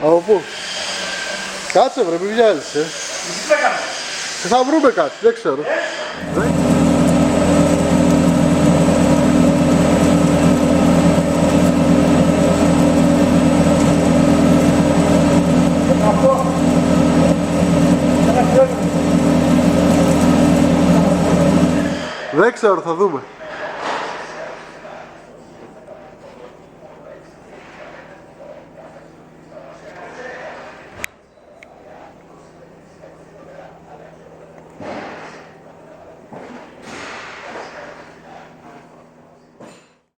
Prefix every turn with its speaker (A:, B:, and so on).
A: Από πού? Κάτσε βρε, μην βιάζεσαι. Θα βρούμε κάτι, δεν ξέρω. Δεν ξέρω, θα δούμε.